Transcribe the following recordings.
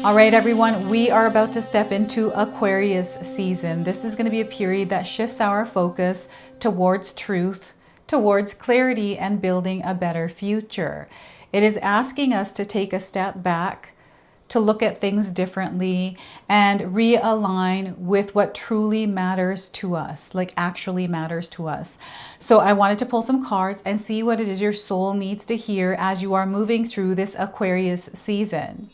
All right, everyone, we are about to step into Aquarius season. This is going to be a period that shifts our focus towards truth, towards clarity, and building a better future. It is asking us to take a step back, to look at things differently, and realign with what truly matters to us, like actually matters to us. So I wanted to pull some cards and see what it is your soul needs to hear as you are moving through this Aquarius season.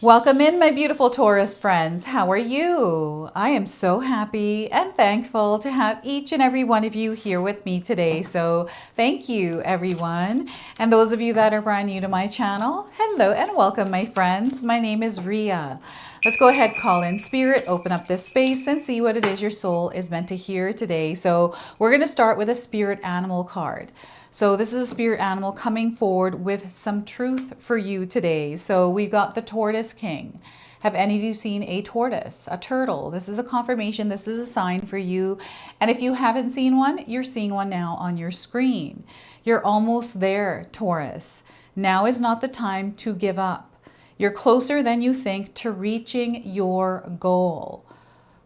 Welcome in, my beautiful Taurus friends. How are you? I am so happy and thankful to have each and every one of you here with me today. So thank you, everyone. And those of you that are brand new to my channel, hello and welcome, my friends. My name is Ria. Let's go ahead, call in spirit, open up this space and see what it is your soul is meant to hear today. So we're going to start with a spirit animal card. So this is a spirit animal coming forward with some truth for you today. So we've got the Tortoise King. Have any of you seen a tortoise, a turtle? This is a confirmation. This is a sign for you. And if you haven't seen one, you're seeing one now on your screen. You're almost there, Taurus. Now is not the time to give up. You're closer than you think to reaching your goal.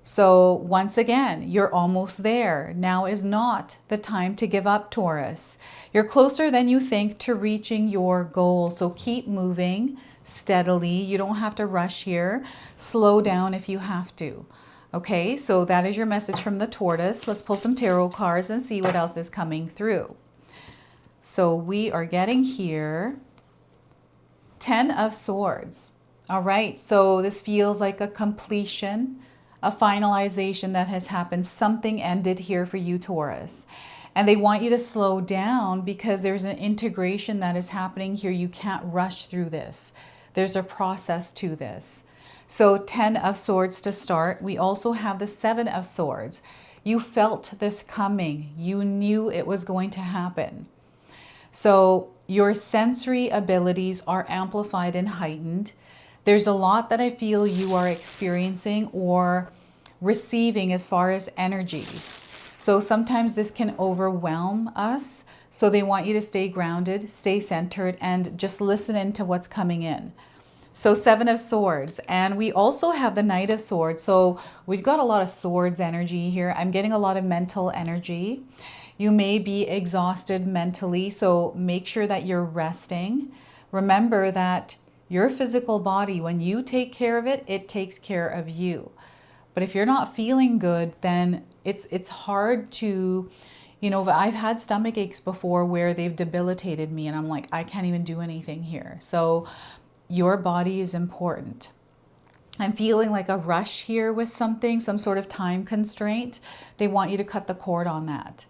So once again, you're almost there. Now is not the time to give up, Taurus. You're closer than you think to reaching your goal. So keep moving steadily. You don't have to rush here. Slow down if you have to. Okay, so that is your message from the tortoise. Let's pull some tarot cards and see what else is coming through. So we are getting here 10 of Swords. All right, so this feels like a completion, a finalization that has happened. Something ended here for you, Taurus. And they want you to slow down because there's an integration that is happening here. You can't rush through this. There's a process to this. So 10 of Swords to start. We also have the 7 of Swords. You felt this coming. You knew it was going to happen. So your sensory abilities are amplified and heightened. There's a lot that I feel you are experiencing or receiving as far as energies. So sometimes this can overwhelm us. So they want you to stay grounded, stay centered, and just listen into what's coming in. So 7 of Swords. And we also have the Knight of Swords. So we've got a lot of swords energy here. I'm getting a lot of mental energy. You may be exhausted mentally, so make sure that you're resting. Remember that your physical body, when you take care of it, it takes care of you. But if you're not feeling good, then it's hard to, you know, I've had stomach aches before where they've debilitated me and I'm like, I can't even do anything here. So your body is important. I'm feeling like a rush here with something, some sort of time constraint. They want you to cut the cord on that.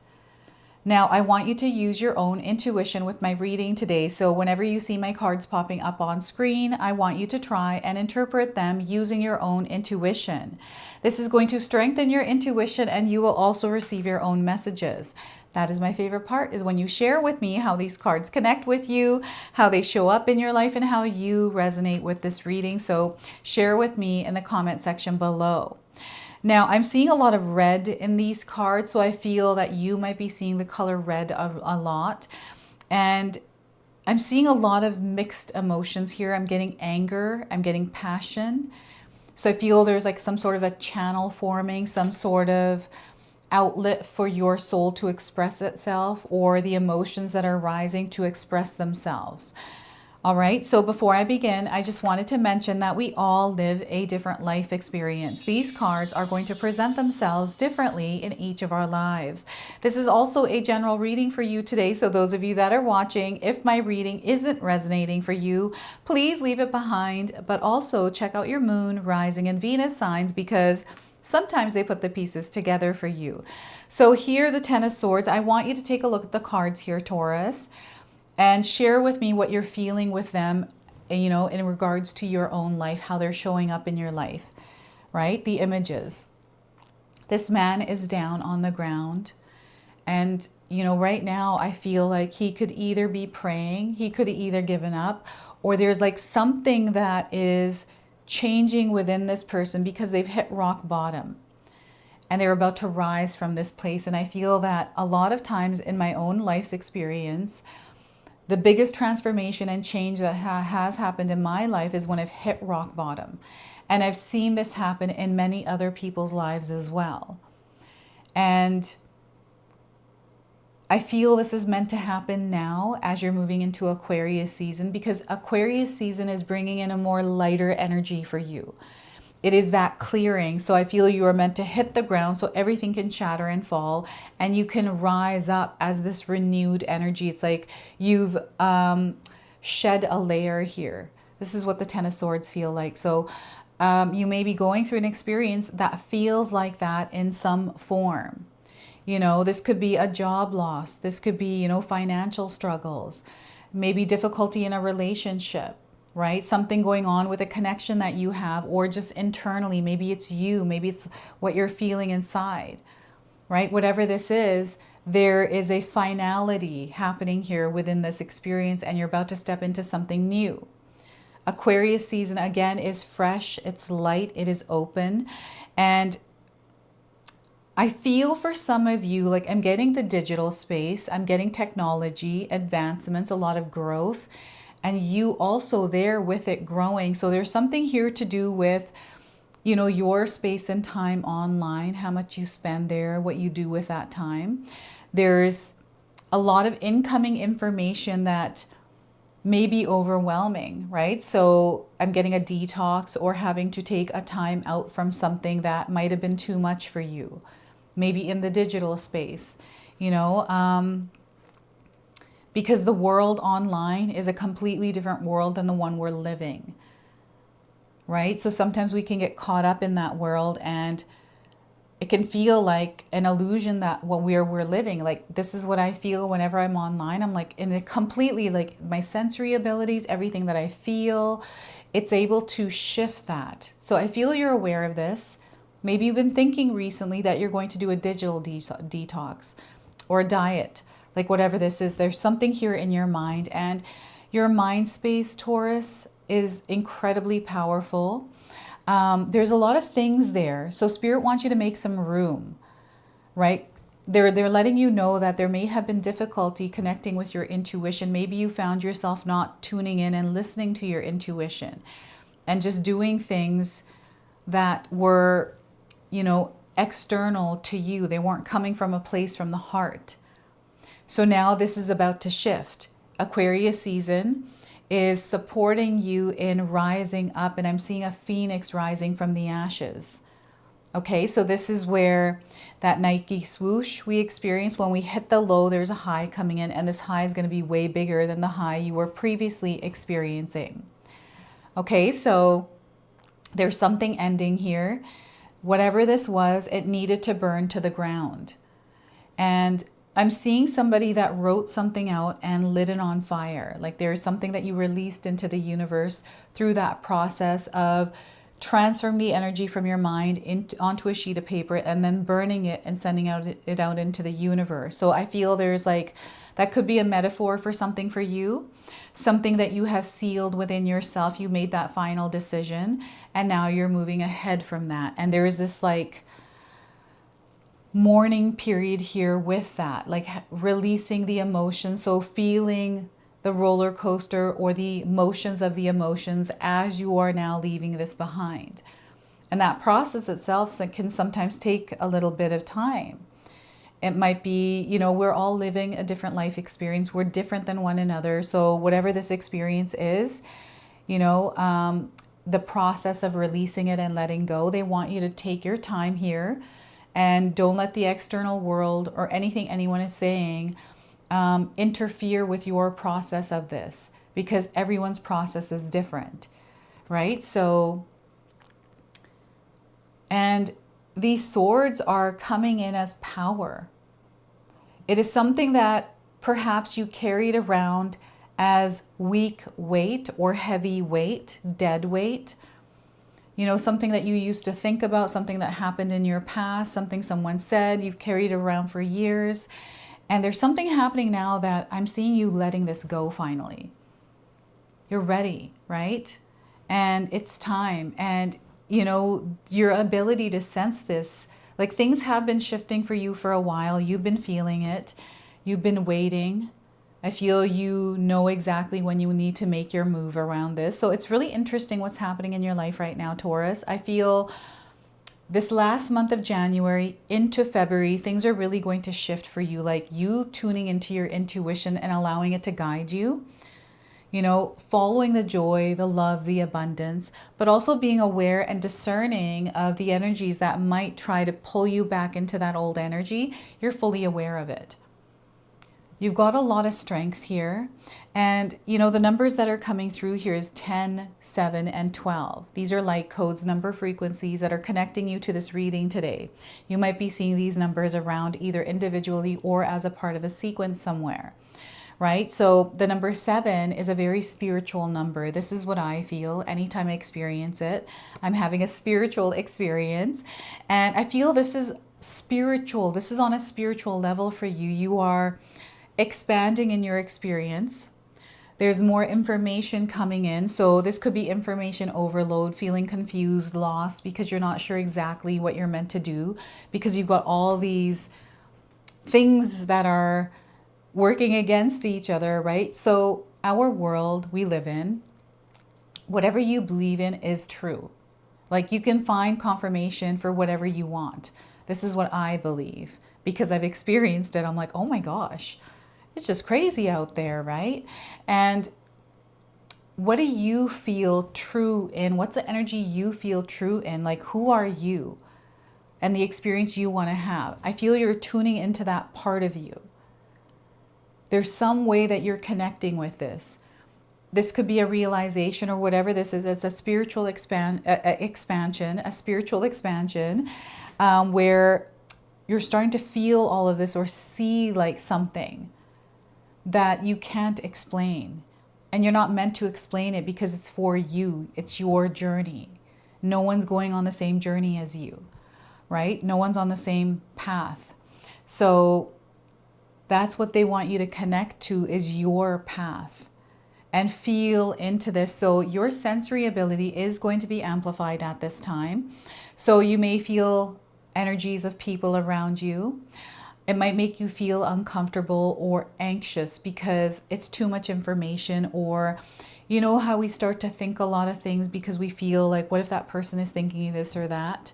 Now, I want you to use your own intuition with my reading today. So whenever you see my cards popping up on screen, I want you to try and interpret them using your own intuition. This is going to strengthen your intuition and you will also receive your own messages. That is my favorite part, is when you share with me how these cards connect with you, how they show up in your life, and how you resonate with this reading. So share with me in the comment section below. Now, I'm seeing a lot of red in these cards, so I feel that you might be seeing the color red a lot. And I'm seeing a lot of mixed emotions here. I'm getting anger, I'm getting passion. So I feel there's like some sort of a channel forming, some sort of outlet for your soul to express itself, or the emotions that are rising to express themselves. All right, so before I begin, I just wanted to mention that we all live a different life experience. These cards are going to present themselves differently in each of our lives. This is also a general reading for you today, so those of you that are watching, if my reading isn't resonating for you, please leave it behind, but also check out your moon, rising, and Venus signs because sometimes they put the pieces together for you. So here, the 10 of Swords, I want you to take a look at the cards here, Taurus, and share with me what you're feeling with them, you know, in regards to your own life, how they're showing up in your life, right? The images. This man is down on the ground. And, you know, right now I feel like he could either be praying, he could have either given up, or there's like something that is changing within this person because they've hit rock bottom and they're about to rise from this place. And I feel that a lot of times in my own life's experience, The biggest transformation and change that has happened in my life is when I've hit rock bottom. And I've seen this happen in many other people's lives as well. And I feel this is meant to happen now as you're moving into Aquarius season, because Aquarius season is bringing in a more lighter energy for you. It is that clearing. So I feel you are meant to hit the ground so everything can shatter and fall, and you can rise up as this renewed energy. It's like you've shed a layer here. This is what the Ten of Swords feel like. So you may be going through an experience that feels like that in some form. You know, this could be a job loss. This could be, you know, financial struggles, maybe difficulty in a relationship, right? Something going on with a connection that you have, or just internally. Maybe it's you, maybe it's what you're feeling inside, right? Whatever this is, there is a finality happening here within this experience, and you're about to step into something new. Aquarius season, again, is fresh, it's light, it is open. And I feel for some of you, like I'm getting the digital space, I'm getting technology, advancements, a lot of growth, and you also there with it growing. So there's something here to do with, you know, your space and time online, how much you spend there, what you do with that time. There's a lot of incoming information that may be overwhelming, right? So I'm getting a detox or having to take a time out from something that might have been too much for you. Maybe in the digital space, you know, because the world online is a completely different world than the one we're living, right? So sometimes we can get caught up in that world, and it can feel like an illusion that what we're living. Like, this is what I feel whenever I'm online. I'm like in a completely, like my sensory abilities, everything that I feel, it's able to shift that. So I feel you're aware of this. Maybe you've been thinking recently that you're going to do a digital detox or a diet, like whatever this is. There's something here in your mind, and your mind space, Taurus, is incredibly powerful. There's a lot of things there. So Spirit wants you to make some room, right? They're letting you know that there may have been difficulty connecting with your intuition. Maybe you found yourself not tuning in and listening to your intuition and just doing things that were, you know, external to you. They weren't coming from a place from the heart. So now this is about to shift. Aquarius season is supporting you in rising up, and I'm seeing a phoenix rising from the ashes. Okay, so this is where that Nike swoosh we experience, when we hit the low, there's a high coming in, and this high is going to be way bigger than the high you were previously experiencing. Okay, so there's something ending here. Whatever this was, it needed to burn to the ground. And I'm seeing somebody that wrote something out and lit it on fire. Like there's something that you released into the universe through that process of transferring the energy from your mind onto a sheet of paper and then burning it and sending it out into the universe. So I feel there's like, that could be a metaphor for something for you, something that you have sealed within yourself. You made that final decision, and now you're moving ahead from that. And there is this like mourning period here with that, like releasing the emotions. So feeling the roller coaster or the motions of the emotions as you are now leaving this behind. And that process itself can sometimes take a little bit of time. It might be, you know, we're all living a different life experience. We're different than one another. So whatever this experience is, you know, the process of releasing it and letting go, they want you to take your time here and don't let the external world or anything anyone is saying interfere with your process of this, because everyone's process is different, right? So, and these swords are coming in as power. It is something that perhaps you carried around as weak weight or heavy weight, dead weight. You know, something that you used to think about, something that happened in your past, something someone said, you've carried around for years. And there's something happening now that I'm seeing you letting this go finally. You're ready, right? And it's time. And you know, your ability to sense this, like things have been shifting for you for a while. You've been feeling it. You've been waiting. I feel you know exactly when you need to make your move around this. So it's really interesting what's happening in your life right now, Taurus. I feel this last month of January into February, things are really going to shift for you, like you tuning into your intuition and allowing it to guide you. You know, following the joy, the love, the abundance, but also being aware and discerning of the energies that might try to pull you back into that old energy. You're fully aware of it. You've got a lot of strength here. And, you know, the numbers that are coming through here is 10, 7, and 12. These are light codes, number frequencies that are connecting you to this reading today. You might be seeing these numbers around either individually or as a part of a sequence somewhere, right? So the number 7 is a very spiritual number. This is what I feel anytime I experience it. I'm having a spiritual experience. And I feel this is spiritual. This is on a spiritual level for you. You are expanding in your experience. There's more information coming in. So this could be information overload, feeling confused, lost because you're not sure exactly what you're meant to do, because you've got all these things that are working against each other, right? So our world we live in, whatever you believe in is true. Like you can find confirmation for whatever you want. This is what I believe because I've experienced it. I'm like, oh my gosh, it's just crazy out there, right? And what do you feel true in? What's the energy you feel true in? Like, who are you and the experience you want to have? I feel you're tuning into that part of you. There's some way that you're connecting with this. This could be a realization or whatever this is. It's a spiritual expansion, a spiritual expansion where you're starting to feel all of this or see like something that you can't explain. And you're not meant to explain it because it's for you. It's your journey. No one's going on the same journey as you, right? No one's on the same path. So that's what they want you to connect to, is your path, and feel into this. So your sensory ability is going to be amplified at this time. So you may feel energies of people around you. It might make you feel uncomfortable or anxious because it's too much information, or you know how we start to think a lot of things because we feel like, what if that person is thinking this or that?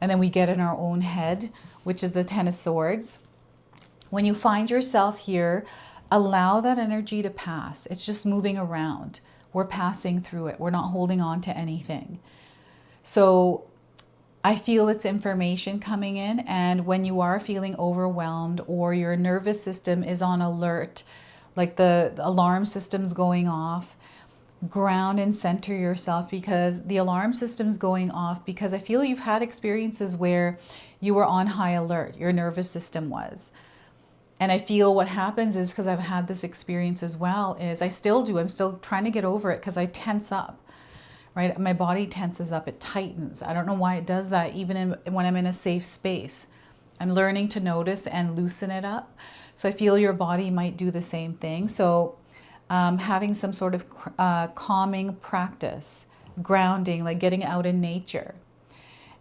And then we get in our own head, which is the Ten of Swords. When you find yourself here, allow that energy to pass. It's just moving around. We're passing through it. We're not holding on to anything. So I feel it's information coming in, and when you are feeling overwhelmed or your nervous system is on alert, like the alarm system's going off, ground and center yourself, because the alarm system's going off because I feel you've had experiences where you were on high alert, your nervous system was. And I feel what happens is, because I've had this experience as well, is I still do. I'm still trying to get over it because I tense up. Right? My body tenses up, it tightens. I don't know why it does that, even when I'm in a safe space. I'm learning to notice and loosen it up. So I feel your body might do the same thing. So having some sort of calming practice, grounding, like getting out in nature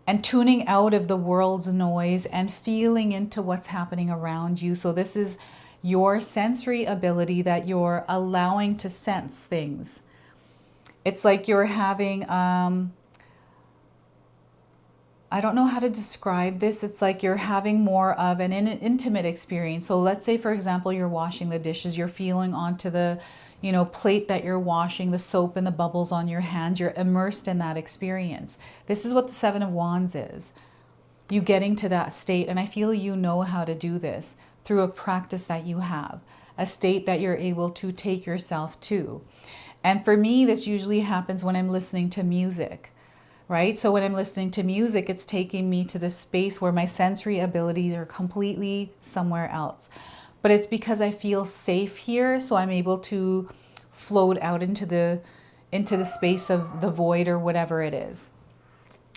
and tuning out of the world's noise and feeling into what's happening around you. So this is your sensory ability that you're allowing to sense things. It's like you're having, I don't know how to describe this. It's like you're having more of an intimate experience. So let's say, for example, you're washing the dishes. You're feeling onto the, plate that you're washing, the soap and the bubbles on your hands. You're immersed in that experience. This is what the Seven of Wands is. You getting to that state. And I feel you know how to do this through a practice that you have, a state that you're able to take yourself to. And for me, this usually happens when I'm listening to music, right? So when I'm listening to music, it's taking me to this space where my sensory abilities are completely somewhere else. But it's because I feel safe here, so I'm able to float out into the space of the void or whatever it is,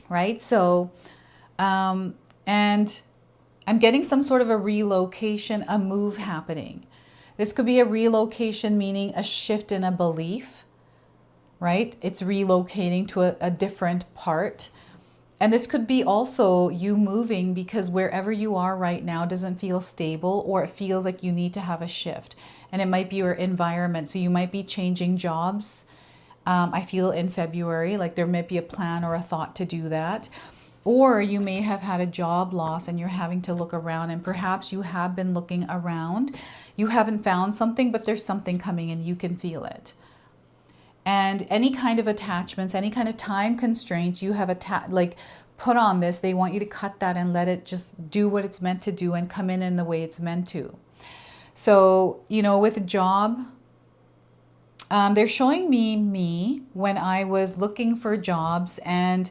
right? So, and I'm getting some sort of a relocation, a move happening. This could be a relocation, meaning a shift in a belief, right? It's relocating to a different part. And this could be also you moving because wherever you are right now doesn't feel stable, or it feels like you need to have a shift. And it might be your environment. So you might be changing jobs. I feel in February, like there might be a plan or a thought to do that. Or you may have had a job loss and you're having to look around, and perhaps you have been looking around. You haven't found something, but there's something coming and you can feel it. And any kind of attachments, any kind of time constraints you have put on this, they want you to cut that and let it just do what it's meant to do and come in the way it's meant to. So, with a job, they're showing me when I was looking for jobs, and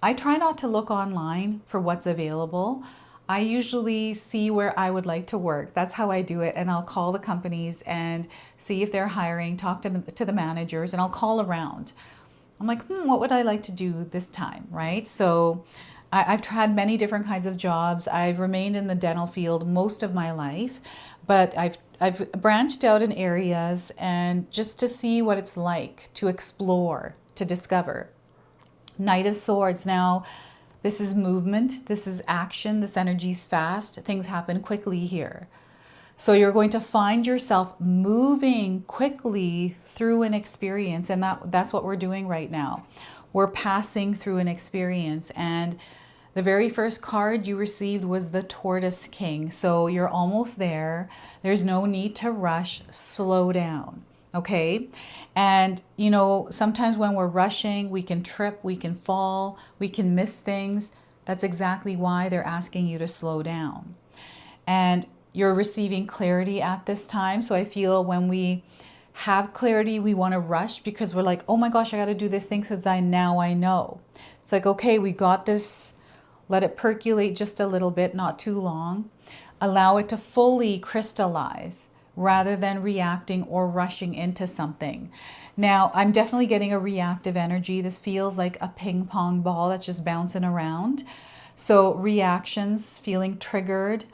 I try not to look online for what's available. I usually see where I would like to work. That's how I do it. And I'll call the companies and see if they're hiring, talk to the managers, and I'll call around. I'm like, what would I like to do this time, right? So I've tried many different kinds of jobs. I've remained in the dental field most of my life, but I've branched out in areas and just to see what it's like, to explore, to discover. Knight of Swords. Now, this is movement, this is action, this energy's fast, things happen quickly here. So you're going to find yourself moving quickly through an experience, and that's what we're doing right now. We're passing through an experience, and the very first card you received was the Tortoise King. So you're almost there. There's no need to rush, slow down. Okay. And, sometimes when we're rushing, we can trip, we can fall, we can miss things. That's exactly why they're asking you to slow down. And you're receiving clarity at this time. So I feel when we have clarity, we want to rush because we're like, oh my gosh, I got to do this thing because I know. It's like, okay, we got this. Let it percolate just a little bit, not too long. Allow it to fully crystallize, rather than reacting or rushing into something. Now, I'm definitely getting a reactive energy. This feels like a ping pong ball that's just bouncing around. So reactions, feeling triggered.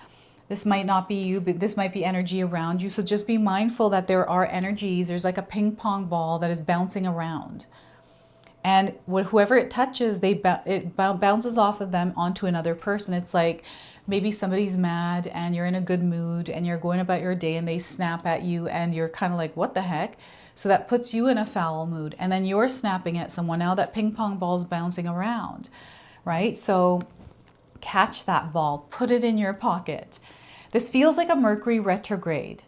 This might not be you, but this might be energy around you. So just be mindful that there are energies. There's like a ping pong ball that is bouncing around. And whoever it touches, it bounces off of them onto another person. It's like maybe somebody's mad and you're in a good mood and you're going about your day and they snap at you and you're kind of like, what the heck? So that puts you in a foul mood. And then you're snapping at someone. Now that ping pong ball's bouncing around, right? So catch that ball, put it in your pocket. This feels like a Mercury retrograde.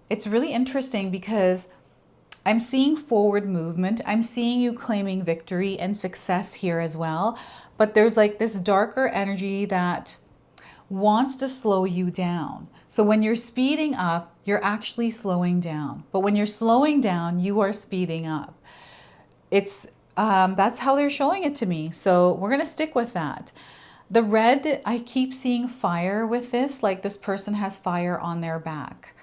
It's really interesting because I'm seeing forward movement. I'm seeing you claiming victory and success here as well. But there's like this darker energy that wants to slow you down. So when you're speeding up, you're actually slowing down. But when you're slowing down, you are speeding up. That's how they're showing it to me. So we're going to stick with that. The red, I keep seeing fire with this, like this person has fire on their back.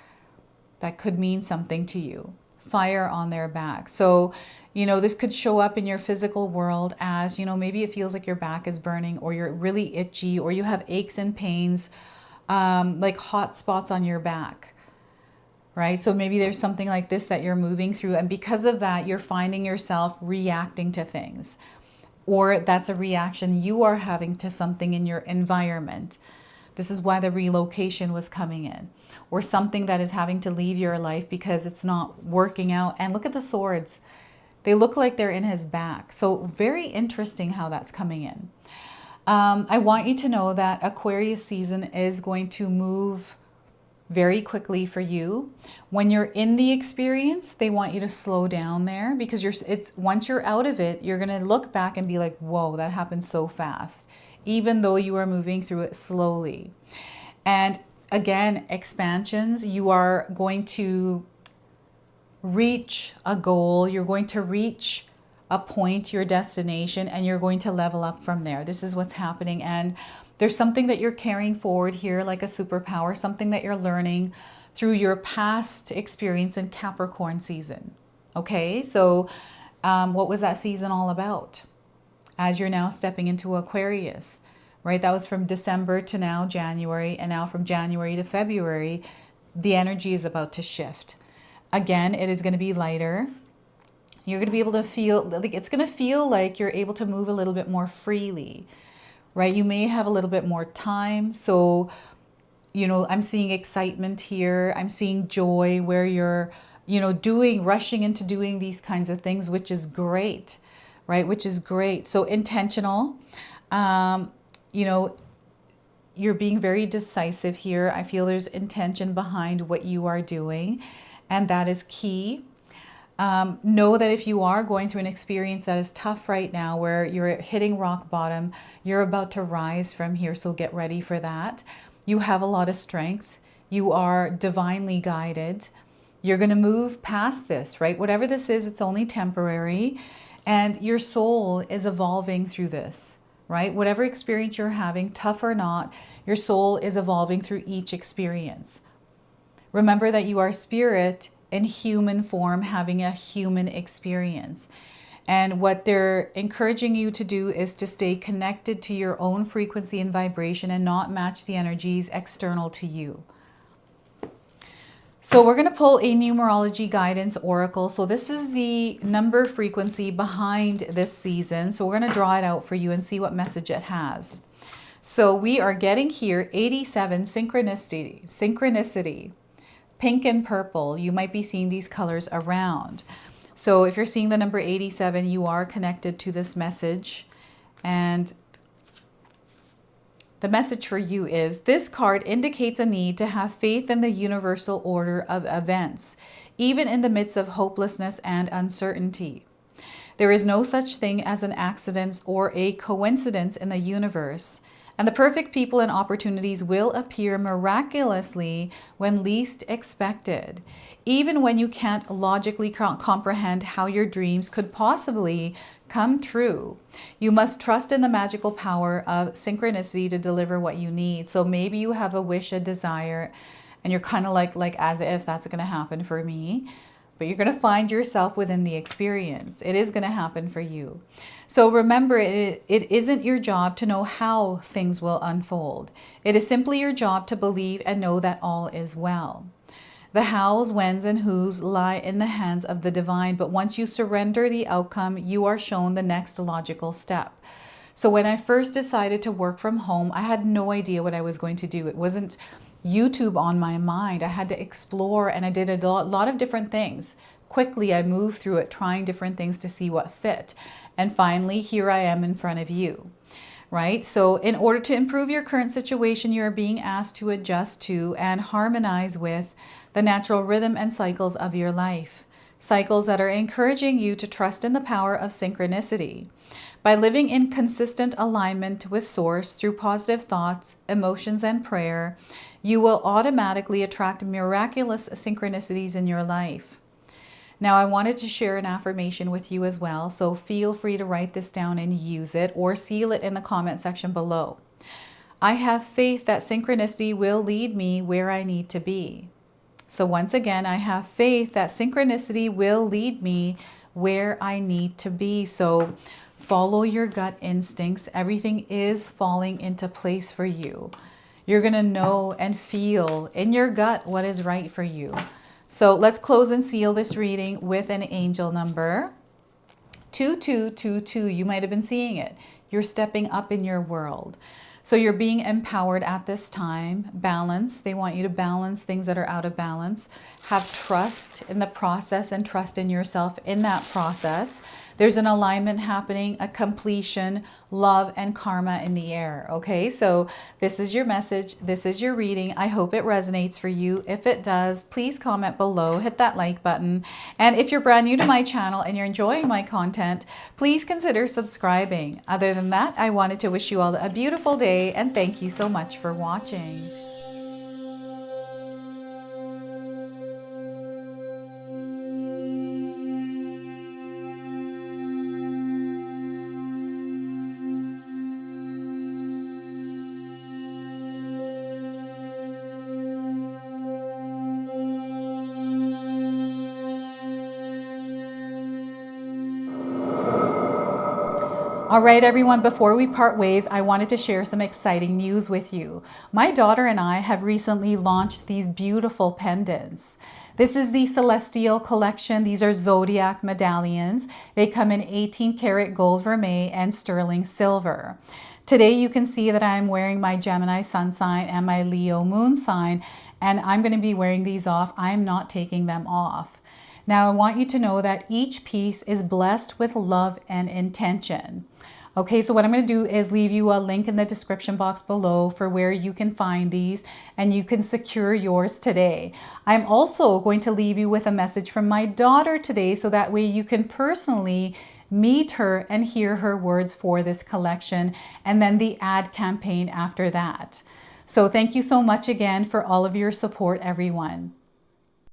That could mean something to you. Fire on their back. So, this could show up in your physical world as, maybe it feels like your back is burning or you're really itchy or you have aches and pains, like hot spots on your back, right? So maybe there's something like this that you're moving through. And because of that, you're finding yourself reacting to things, or that's a reaction you are having to something in your environment. This is why the relocation was coming in, or something that is having to leave your life because it's not working out. And look at the swords. They look like they're in his back. So very interesting how that's coming in. I want you to know that Aquarius season is going to move very quickly for you. When you're in the experience, they want you to slow down there because once you're out of it, you're going to look back and be like, whoa, that happened so fast, even though you are moving through it slowly. And again, expansions, you are going to reach a goal, you're going to reach a point, your destination, and you're going to level up from there. This is what's happening. And there's something that you're carrying forward here, like a superpower, something that you're learning through your past experience in Capricorn season. Okay, so what was that season all about? As you're now stepping into Aquarius, right? That was from December to now January, and now from January to February, the energy is about to shift. Again, it is going to be lighter. You're going to be able to feel, like it's going to feel like you're able to move a little bit more freely. right? You may have a little bit more time. So, I'm seeing excitement here. I'm seeing joy where you're, rushing into doing these kinds of things, which is great, right? Which is great. So intentional. Um, you know, you're being very decisive here. I feel there's intention behind what you are doing, and that is key. Know that if you are going through an experience that is tough right now, where you're hitting rock bottom, you're about to rise from here. So get ready for that. You have a lot of strength. You are divinely guided. You're going to move past this, right? Whatever this is, it's only temporary. And your soul is evolving through this, right? Whatever experience you're having, tough or not, your soul is evolving through each experience. Remember that you are spirit in human form, having a human experience. And what they're encouraging you to do is to stay connected to your own frequency and vibration and not match the energies external to you. So we're going to pull a numerology guidance oracle. So this is the number frequency behind this season. So we're going to draw it out for you and see what message it has. So we are getting here 87, synchronicity, pink and purple. You might be seeing these colors around. So if you're seeing the number 87, you are connected to this message. And the message for you is, this card indicates a need to have faith in the universal order of events, even in the midst of hopelessness and uncertainty. There is no such thing as an accident or a coincidence in the universe, and the perfect people and opportunities will appear miraculously when least expected, even when you can't logically comprehend how your dreams could possibly come true. You must trust in the magical power of synchronicity to deliver what you need. So maybe you have a wish, a desire, and you're kind of like as if that's going to happen for me. But you're going to find yourself within the experience. It is going to happen for you. So remember, it isn't your job to know how things will unfold. It is simply your job to believe and know that all is well. The hows, whens, and whos lie in the hands of the divine, but once you surrender the outcome, you are shown the next logical step. So when I first decided to work from home, I had no idea what I was going to do. It wasn't YouTube on my mind. I had to explore, and I did a lot of different things. Quickly, I moved through it, trying different things to see what fit. And finally, here I am in front of you, right? So in order to improve your current situation, you're being asked to adjust to and harmonize with the natural rhythm and cycles of your life. Cycles that are encouraging you to trust in the power of synchronicity. By living in consistent alignment with Source through positive thoughts, emotions, and prayer, you will automatically attract miraculous synchronicities in your life. Now, I wanted to share an affirmation with you as well, so feel free to write this down and use it, or seal it in the comment section below. I have faith that synchronicity will lead me where I need to be. So once again, I have faith that synchronicity will lead me where I need to be. So follow your gut instincts. Everything is falling into place for you. You're going to know and feel in your gut what is right for you. So let's close and seal this reading with an angel number. 2222. You might have been seeing it. You're stepping up in your world. So you're being empowered at this time. Balance. They want you to balance things that are out of balance. Have trust in the process and trust in yourself in that process. There's an alignment happening, a completion, love, and karma in the air. Okay, so this is your message. This is your reading. I hope it resonates for you. If it does, please comment below, hit that like button. And if you're brand new to my channel and you're enjoying my content, please consider subscribing. Other than that, I wanted to wish you all a beautiful day and thank you so much for watching. All right, everyone, before we part ways, I wanted to share some exciting news with you. My daughter and I have recently launched these beautiful pendants. This is the Celestial Collection. These are zodiac medallions. They come in 18 karat gold vermeil and sterling silver. Today you can see that I'm wearing my Gemini sun sign and my Leo moon sign, and I'm going to be wearing these off. I'm not taking them off. Now, I want you to know that each piece is blessed with love and intention. Okay, so what I'm going to do is leave you a link in the description box below for where you can find these and you can secure yours today. I'm also going to leave you with a message from my daughter today so that way you can personally meet her and hear her words for this collection, and then the ad campaign after that. So thank you so much again for all of your support, everyone.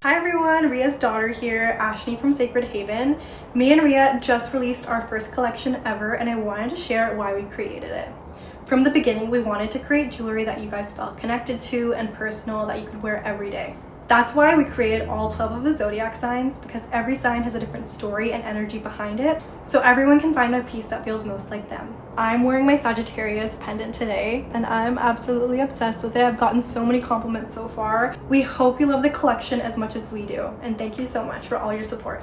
Hi everyone, Ria's daughter here, Ashley from Sacred Haven. Me and Ria just released our first collection ever, and I wanted to share why we created it. From the beginning, we wanted to create jewelry that you guys felt connected to and personal, that you could wear every day. That's why we created all 12 of the zodiac signs, because every sign has a different story and energy behind it, so everyone can find their piece that feels most like them. I'm wearing my Sagittarius pendant today, and I'm absolutely obsessed with it. I've gotten so many compliments so far. We hope you love the collection as much as we do, and thank you so much for all your support.